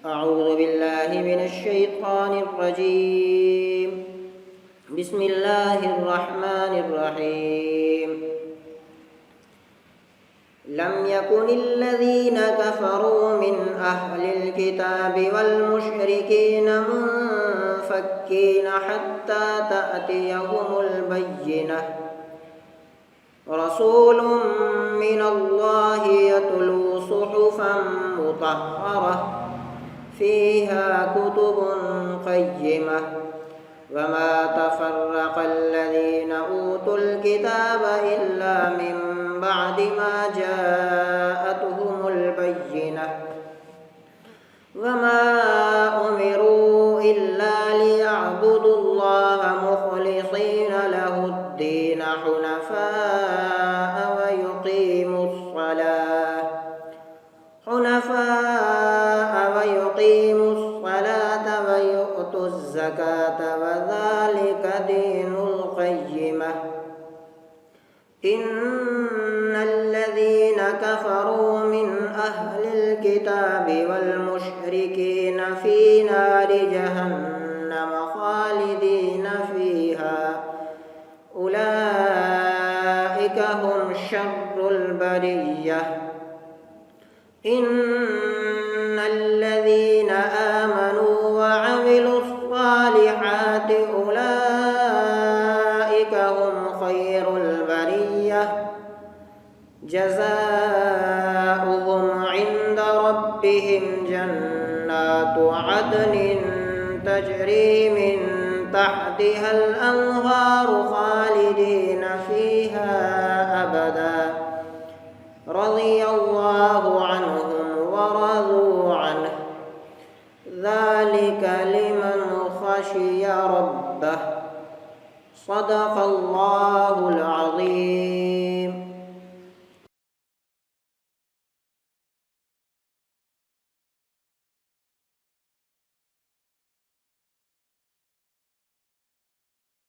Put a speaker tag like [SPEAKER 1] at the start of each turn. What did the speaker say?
[SPEAKER 1] أعوذ بالله من الشيطان الرجيم. بسم الله الرحمن الرحيم. لم يكن الذين كفروا من أهل الكتاب والمشركين منفكين حتى تأتيهم البينة. رسول من الله يتلو صحفا مطهرة فيها كتب قيمة وما تفرق الذين أوتوا الكتاب إلا من بعد ما جاءتهم البينة وما أمروا إلا ليعبدوا الله مخلصين له الدين حنفاء ويقيموا الصلاة ويؤتوا الزكاة وذلك دين القيمة. إن الذين كفروا من أهل الكتاب والمشركين في نار جهنم خالدين فيها أولئك هم شر البرية. إن الذين آمنوا وعملوا الصالحات أولئك هم خير البرية جزاؤهم عند ربهم جنات عدن تجري من تحتها الأنهار خالدين فيها أبدا رضي الله عنهم ورضوا عنه ذلك لمن خشي ربه. صدق الله العظيم.